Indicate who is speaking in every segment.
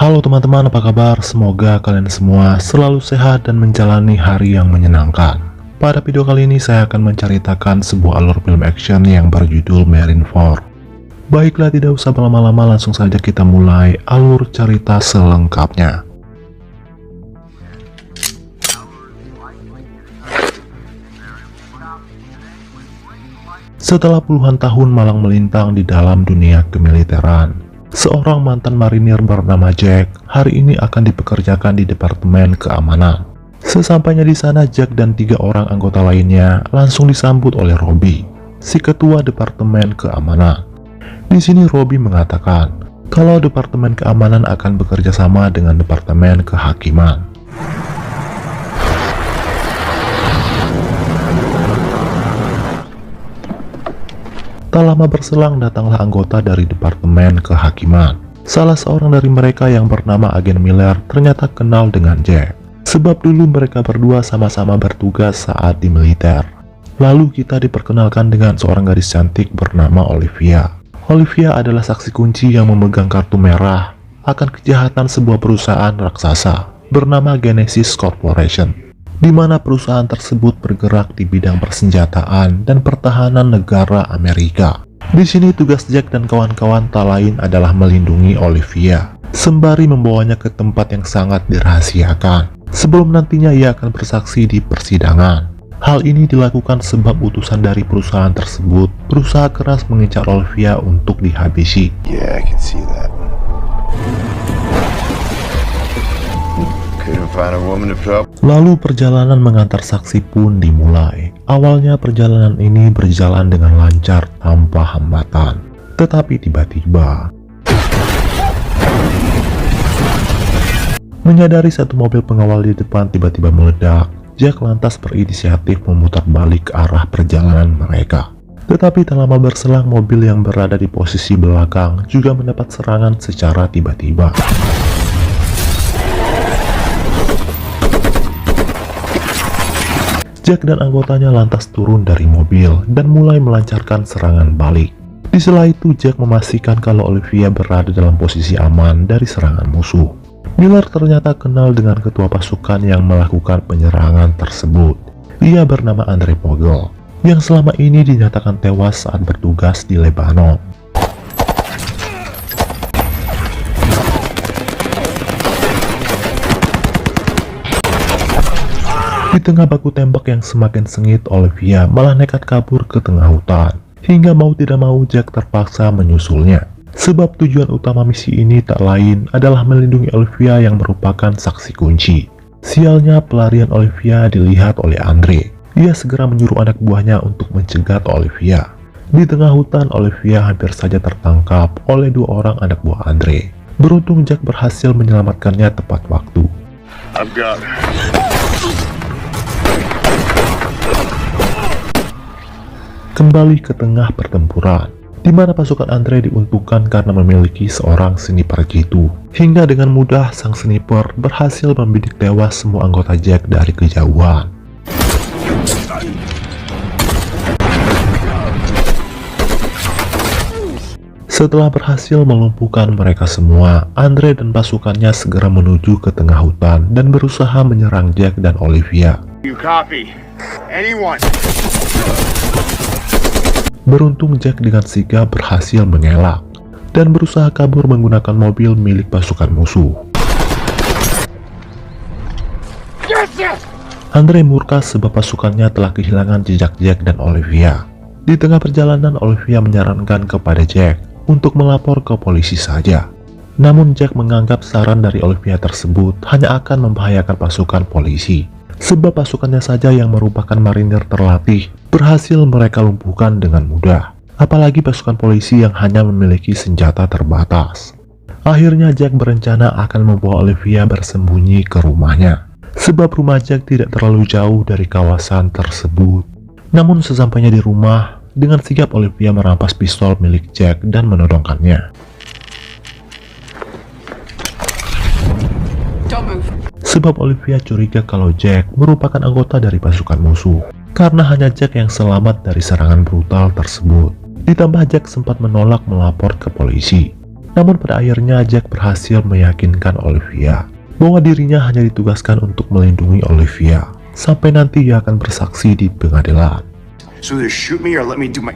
Speaker 1: Halo teman-teman, apa kabar? Semoga kalian semua selalu sehat dan menjalani hari yang menyenangkan. Pada video kali ini saya akan menceritakan sebuah alur film action yang berjudul Marineford. Baiklah, tidak usah berlama-lama, langsung saja kita mulai alur cerita selengkapnya. Setelah puluhan tahun malang melintang di dalam dunia kemiliteran, seorang mantan marinir bernama Jack hari ini akan dipekerjakan di Departemen Keamanan. Sesampainya di sana, Jack dan 3 orang anggota lainnya langsung disambut oleh Robbie, si ketua Departemen Keamanan. Di sini Robbie mengatakan kalau Departemen Keamanan akan bekerja sama dengan Departemen Kehakiman. Tak lama berselang datanglah anggota dari Departemen Kehakiman. Salah seorang dari mereka yang bernama Agen Miller ternyata kenal dengan Jack, sebab dulu mereka berdua sama-sama bertugas saat di militer. Lalu kita diperkenalkan dengan seorang gadis cantik bernama Olivia. Olivia adalah saksi kunci yang memegang kartu merah akan kejahatan sebuah perusahaan raksasa bernama Genesis Corporation, di mana perusahaan tersebut bergerak di bidang persenjataan dan pertahanan negara Amerika. Di sini tugas Jack dan kawan-kawan tak lain adalah melindungi Olivia, sembari membawanya ke tempat yang sangat dirahasiakan, sebelum nantinya ia akan bersaksi di persidangan. Hal ini dilakukan sebab utusan dari perusahaan tersebut berusaha keras mengincar Olivia untuk dihabisi.
Speaker 2: Yeah, I can see that.
Speaker 1: Lalu perjalanan mengantar saksi pun dimulai. Awalnya perjalanan ini berjalan dengan lancar tanpa hambatan. Tetapi tiba-tiba menyadari satu mobil pengawal di depan tiba-tiba meledak, Jack lantas berinisiatif memutar balik ke arah perjalanan mereka. Tetapi tak lama berselang, mobil yang berada di posisi belakang juga mendapat serangan secara tiba-tiba. Jack dan anggotanya lantas turun dari mobil dan mulai melancarkan serangan balik. Di sela itu, Jack memastikan kalau Olivia berada dalam posisi aman dari serangan musuh. Miller ternyata kenal dengan ketua pasukan yang melakukan penyerangan tersebut. Ia bernama Andre Pogel, yang selama ini dinyatakan tewas saat bertugas di Lebanon. Di tengah baku tembak yang semakin sengit, Olivia malah nekat kabur ke tengah hutan. Hingga mau tidak mau Jack terpaksa menyusulnya. Sebab tujuan utama misi ini tak lain adalah melindungi Olivia yang merupakan saksi kunci. Sialnya, pelarian Olivia dilihat oleh Andre. Ia segera menyuruh anak buahnya untuk mencegat Olivia. Di tengah hutan, Olivia hampir saja tertangkap oleh 2 orang anak buah Andre. Beruntung Jack berhasil menyelamatkannya tepat waktu.
Speaker 2: I've got her.
Speaker 1: Kembali ke tengah pertempuran, di mana pasukan Andre diuntungkan karena memiliki seorang sniper jitu. Hingga dengan mudah sang sniper berhasil membidik tewas semua anggota Jack dari kejauhan. Setelah berhasil melumpuhkan mereka semua, Andre dan pasukannya segera menuju ke tengah hutan dan berusaha menyerang Jack dan Olivia.
Speaker 2: You copy? Anyone?
Speaker 1: Beruntung Jack dengan sigap berhasil mengelak dan berusaha kabur menggunakan mobil milik pasukan musuh. Andre murka sebab pasukannya telah kehilangan jejak Jack dan Olivia. Di tengah perjalanan, Olivia menyarankan kepada Jack untuk melapor ke polisi saja. Namun Jack menganggap saran dari Olivia tersebut hanya akan membahayakan pasukan polisi, sebab pasukannya saja yang merupakan marinir terlatih berhasil mereka lumpuhkan dengan mudah. Apalagi pasukan polisi yang hanya memiliki senjata terbatas. Akhirnya Jack berencana akan membawa Olivia bersembunyi ke rumahnya, sebab rumah Jack tidak terlalu jauh dari kawasan tersebut. Namun sesampainya di rumah, dengan sigap Olivia merampas pistol milik Jack dan menodongkannya. Sebab Olivia curiga kalau Jack merupakan anggota dari pasukan musuh, karena hanya Jack yang selamat dari serangan brutal tersebut. Ditambah Jack sempat menolak melapor ke polisi. Namun pada akhirnya Jack berhasil meyakinkan Olivia bahwa dirinya hanya ditugaskan untuk melindungi Olivia sampai nanti ia akan bersaksi di pengadilan.
Speaker 2: So either shoot me or let me do my...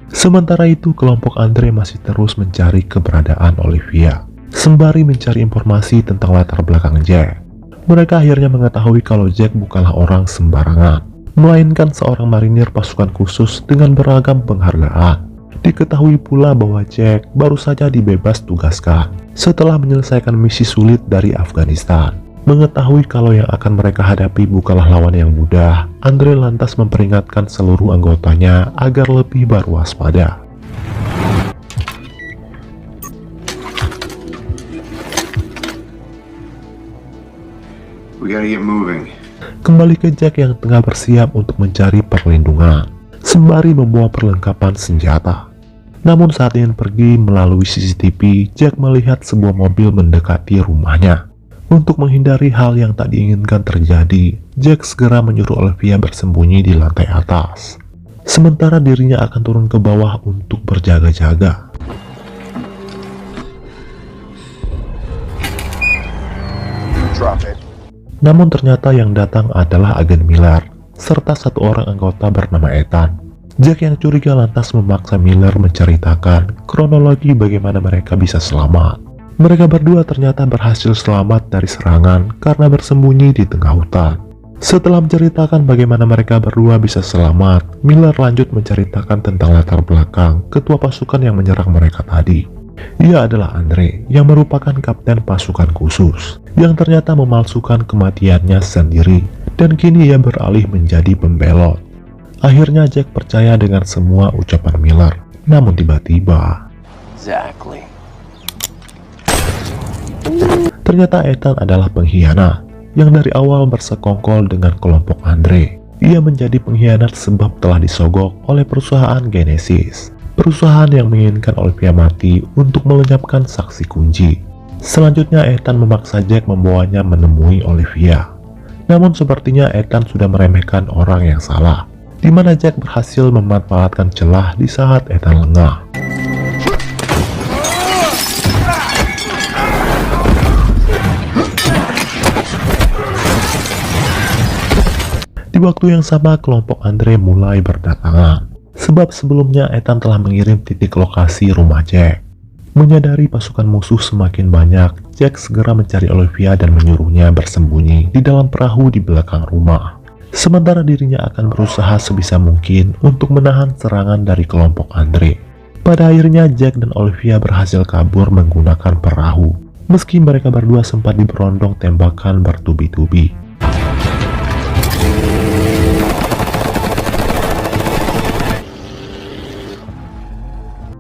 Speaker 1: Sementara itu, kelompok Andre masih terus mencari keberadaan Olivia, sembari mencari informasi tentang latar belakang Jack. Mereka akhirnya mengetahui kalau Jack bukanlah orang sembarangan, melainkan seorang marinir pasukan khusus dengan beragam penghargaan. Diketahui pula bahwa Jack baru saja dibebas tugaskan setelah menyelesaikan misi sulit dari Afghanistan. Mengetahui kalau yang akan mereka hadapi bukanlah lawan yang mudah, Andre lantas memperingatkan seluruh anggotanya agar lebih berwaspada.
Speaker 2: We gotta get moving.
Speaker 1: Kembali ke Jack yang tengah bersiap untuk mencari perlindungan, sembari membawa perlengkapan senjata. Namun saat ingin pergi melalui CCTV, Jack melihat sebuah mobil mendekati rumahnya. Untuk menghindari hal yang tak diinginkan terjadi, Jack segera menyuruh Olivia bersembunyi di lantai atas. Sementara dirinya akan turun ke bawah untuk berjaga-jaga.
Speaker 2: Drop it.
Speaker 1: Namun ternyata yang datang adalah agen Miller, serta satu orang anggota bernama Ethan. Jack yang curiga lantas memaksa Miller menceritakan kronologi bagaimana mereka bisa selamat. Mereka berdua ternyata berhasil selamat dari serangan karena bersembunyi di tengah hutan. Setelah menceritakan bagaimana mereka berdua bisa selamat, Miller lanjut menceritakan tentang latar belakang ketua pasukan yang menyerang mereka tadi. Ia adalah Andre, yang merupakan kapten pasukan khusus, yang ternyata memalsukan kematiannya sendiri, dan kini ia beralih menjadi pembelot. Akhirnya Jack percaya dengan semua ucapan Miller, namun tiba-tiba
Speaker 3: Exactly.
Speaker 1: ternyata Ethan adalah pengkhianat yang dari awal bersekongkol dengan kelompok Andre. Ia menjadi pengkhianat sebab telah disogok oleh perusahaan Genesis, perusahaan yang menginginkan Olivia mati untuk melenyapkan saksi kunci. Selanjutnya Ethan memaksa Jack membawanya menemui Olivia. Namun sepertinya Ethan sudah meremehkan orang yang salah, di mana Jack berhasil memanfaatkan celah di saat Ethan lengah. Di waktu yang sama, kelompok Andre mulai berdatangan, sebab sebelumnya Ethan telah mengirim titik lokasi rumah Jack. Menyadari pasukan musuh semakin banyak, Jack segera mencari Olivia dan menyuruhnya bersembunyi di dalam perahu di belakang rumah. Sementara dirinya akan berusaha sebisa mungkin untuk menahan serangan dari kelompok Andre. Pada akhirnya Jack dan Olivia berhasil kabur menggunakan perahu, meski mereka berdua sempat diberondong tembakan bertubi-tubi.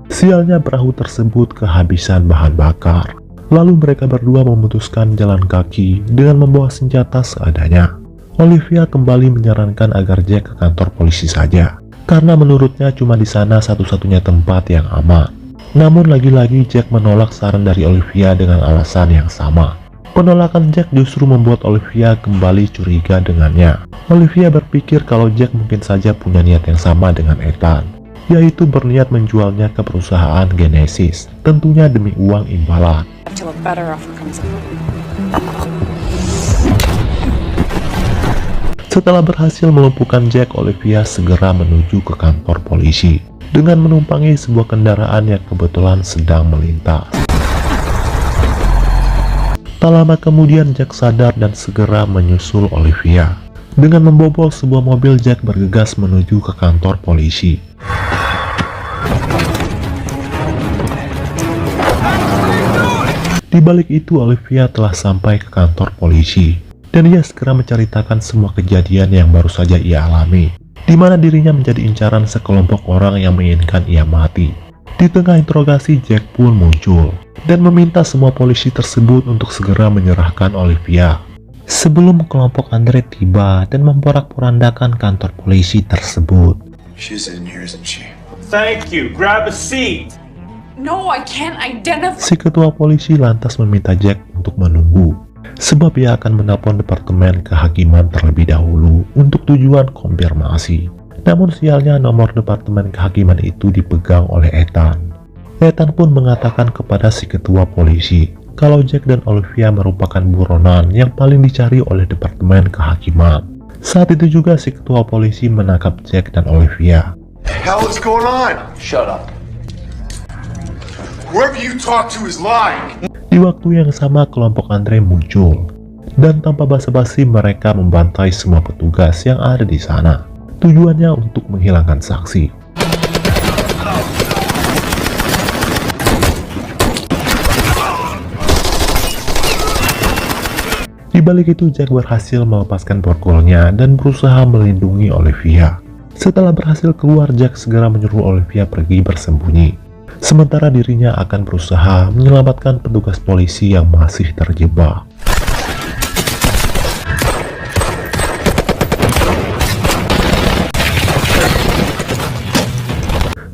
Speaker 1: Sialnya perahu tersebut kehabisan bahan bakar. Lalu mereka berdua memutuskan jalan kaki dengan membawa senjata seadanya. Olivia kembali menyarankan agar Jack ke kantor polisi saja, karena menurutnya cuma di sana satu-satunya tempat yang aman. Namun lagi-lagi Jack menolak saran dari Olivia dengan alasan yang sama. Penolakan Jack justru membuat Olivia kembali curiga dengannya. Olivia berpikir kalau Jack mungkin saja punya niat yang sama dengan Ethan, yaitu berniat menjualnya ke perusahaan Genesis, tentunya demi uang imbalan. Setelah berhasil melumpuhkan Jack, Olivia segera menuju ke kantor polisi dengan menumpangi sebuah kendaraan yang kebetulan sedang melintas. Tak lama kemudian Jack sadar dan segera menyusul Olivia. Dengan membobol sebuah mobil, Jack bergegas menuju ke kantor polisi. Di balik itu, Olivia telah sampai ke kantor polisi, dan ia segera menceritakan semua kejadian yang baru saja ia alami, di mana dirinya menjadi incaran sekelompok orang yang menginginkan ia mati. Di tengah interogasi, Jack pun muncul dan meminta semua polisi tersebut untuk segera menyerahkan Olivia. Sebelum kelompok Andre tiba dan memporak-porandakan kantor polisi tersebut.
Speaker 2: She's in here, isn't she?
Speaker 3: Thank you. Grab a seat.
Speaker 4: No, I can't identify.
Speaker 1: Si ketua polisi lantas meminta Jack untuk menunggu, sebab ia akan menelpon departemen kehakiman terlebih dahulu untuk tujuan konfirmasi. Namun sialnya nomor departemen kehakiman itu dipegang oleh Ethan. Ethan pun mengatakan kepada si ketua polisi kalau Jack dan Olivia merupakan buronan yang paling dicari oleh departemen kehakiman. Saat itu juga si ketua polisi menangkap Jack dan Olivia.
Speaker 2: The hell is going on?
Speaker 3: Shut up.
Speaker 2: Whoever you talk to is lying.
Speaker 1: Di waktu yang sama kelompok Andre muncul, dan tanpa basa-basi mereka membantai semua petugas yang ada di sana. Tujuannya untuk menghilangkan saksi. Di balik itu Jack berhasil melepaskan borgolnya dan berusaha melindungi Olivia. Setelah berhasil keluar, Jack segera menyuruh Olivia pergi bersembunyi. Sementara dirinya akan berusaha menyelamatkan petugas polisi yang masih terjebak.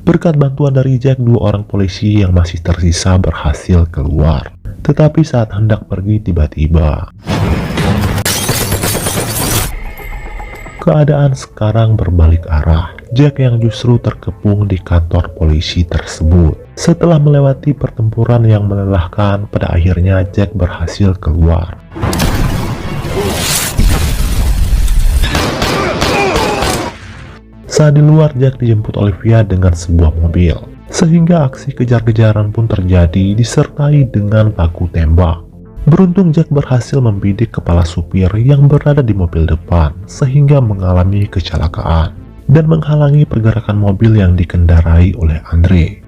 Speaker 1: Berkat bantuan dari Jack, 2 orang polisi yang masih tersisa berhasil keluar. Tetapi saat hendak pergi tiba-tiba, keadaan sekarang berbalik arah. Jack yang justru terkepung di kantor polisi tersebut. Setelah melewati pertempuran yang melelahkan, pada akhirnya Jack berhasil keluar. Saat di luar, Jack dijemput Olivia dengan sebuah mobil, sehingga aksi kejar-kejaran pun terjadi disertai dengan baku tembak. Beruntung Jack berhasil membidik kepala supir yang berada di mobil depan, sehingga mengalami kecelakaan dan menghalangi pergerakan mobil yang dikendarai oleh Andre.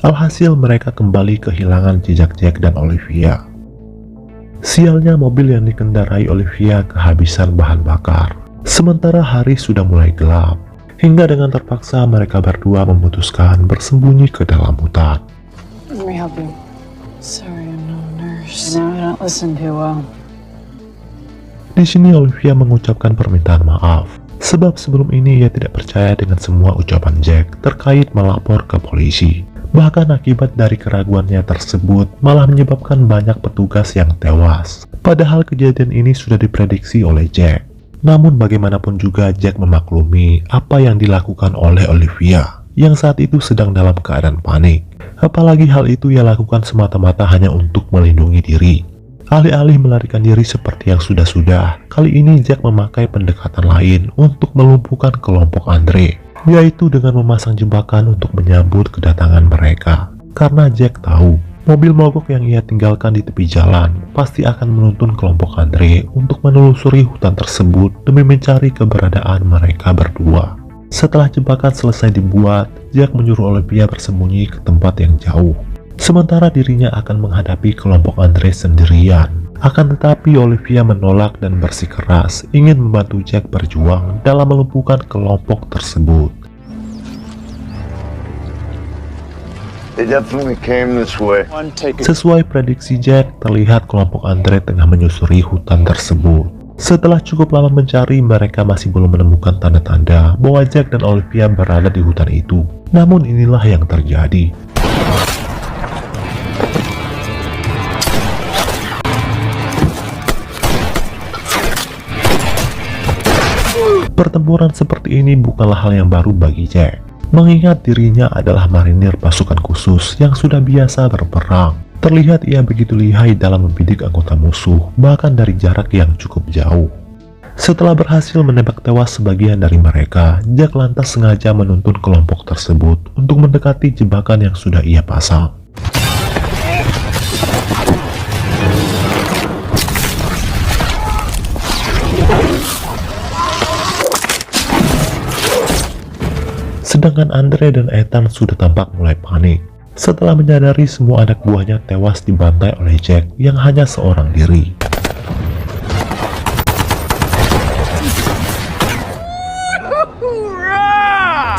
Speaker 1: Alhasil mereka kembali kehilangan jejak Jack dan Olivia. Sialnya mobil yang dikendarai Olivia kehabisan bahan bakar. Sementara hari sudah mulai gelap, hingga dengan terpaksa mereka berdua memutuskan bersembunyi ke dalam hutan.
Speaker 5: Let me help you. Sorry, I'm not a nurse. No, I don't listen too well.
Speaker 1: Di sini Olivia mengucapkan permintaan maaf, sebab sebelum ini ia tidak percaya dengan semua ucapan Jack terkait melapor ke polisi. Bahkan akibat dari keraguannya tersebut malah menyebabkan banyak petugas yang tewas. Padahal kejadian ini sudah diprediksi oleh Jack. Namun bagaimanapun juga Jack memaklumi apa yang dilakukan oleh Olivia yang saat itu sedang dalam keadaan panik. Apalagi hal itu ia lakukan semata-mata hanya untuk melindungi diri. Alih-alih melarikan diri seperti yang sudah-sudah, kali ini Jack memakai pendekatan lain untuk melumpuhkan kelompok Andre, yaitu dengan memasang jebakan untuk menyambut kedatangan mereka. Karena Jack tahu, mobil mogok yang ia tinggalkan di tepi jalan pasti akan menuntun kelompok Andre untuk menelusuri hutan tersebut demi mencari keberadaan mereka berdua. Setelah jebakan selesai dibuat, Jack menyuruh Olivia bersembunyi ke tempat yang jauh. Sementara dirinya akan menghadapi kelompok Andre sendirian. Akan tetapi Olivia menolak dan bersikeras ingin membantu Jack berjuang dalam melumpuhkan kelompok tersebut.
Speaker 2: They definitely came this way.
Speaker 1: Sesuai prediksi Jack, terlihat kelompok Andre tengah menyusuri hutan tersebut. Setelah cukup lama mencari, mereka masih belum menemukan tanda-tanda bahwa Jack dan Olivia berada di hutan itu. Namun inilah yang terjadi. Pertempuran seperti ini bukanlah hal yang baru bagi Jack, mengingat dirinya adalah marinir pasukan khusus yang sudah biasa berperang. Terlihat ia begitu lihai dalam membidik anggota musuh, bahkan dari jarak yang cukup jauh. Setelah berhasil menembak tewas sebagian dari mereka, Jack lantas sengaja menuntun kelompok tersebut untuk mendekati jebakan yang sudah ia pasang. Sedangkan Andre dan Ethan sudah tampak mulai panik setelah menyadari semua anak buahnya tewas dibantai oleh Jack yang hanya seorang diri.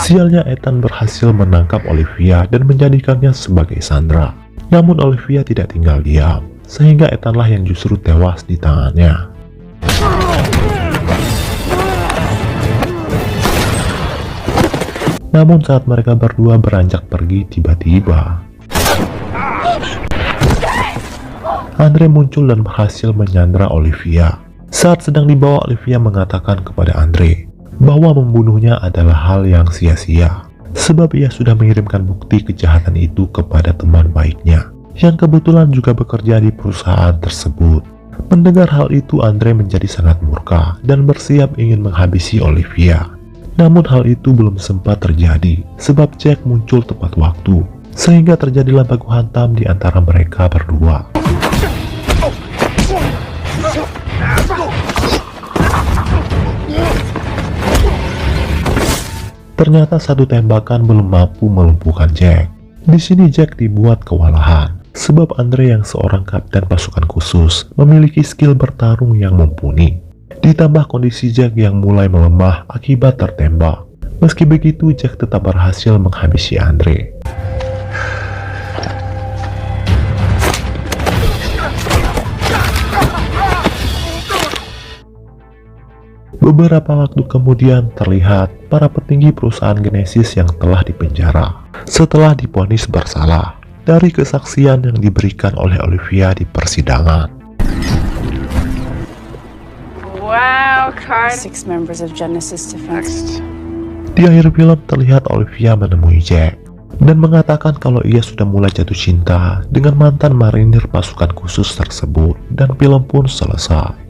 Speaker 1: Sialnya Ethan berhasil menangkap Olivia dan menjadikannya sebagai sandera. Namun Olivia tidak tinggal diam, sehingga Ethanlah yang justru tewas di tangannya. Namun saat mereka berdua beranjak pergi, tiba-tiba Andre muncul dan berhasil menyandra Olivia. Saat sedang dibawa, Olivia mengatakan kepada Andre bahwa membunuhnya adalah hal yang sia-sia, sebab ia sudah mengirimkan bukti kejahatan itu kepada teman baiknya, yang kebetulan juga bekerja di perusahaan tersebut. Mendengar hal itu, Andre menjadi sangat murka dan bersiap ingin menghabisi Olivia. Namun hal itu belum sempat terjadi, sebab Jack muncul tepat waktu, sehingga terjadilah baku hantam di antara mereka berdua. Ternyata satu tembakan belum mampu melumpuhkan Jack. Di sini Jack dibuat kewalahan, sebab Andre yang seorang kapten pasukan khusus memiliki skill bertarung yang mumpuni. Ditambah kondisi Jack yang mulai melemah akibat tertembak. Meski begitu, Jack tetap berhasil menghabisi Andre. Beberapa waktu kemudian terlihat para petinggi perusahaan Genesis yang telah dipenjara setelah divonis bersalah dari kesaksian yang diberikan oleh Olivia di persidangan.
Speaker 4: Wow, card.
Speaker 5: 6 members of Genesis Defense.
Speaker 1: Di akhir film terlihat Olivia menemui Jack dan mengatakan kalau ia sudah mulai jatuh cinta dengan mantan marinir pasukan khusus tersebut, dan film pun selesai.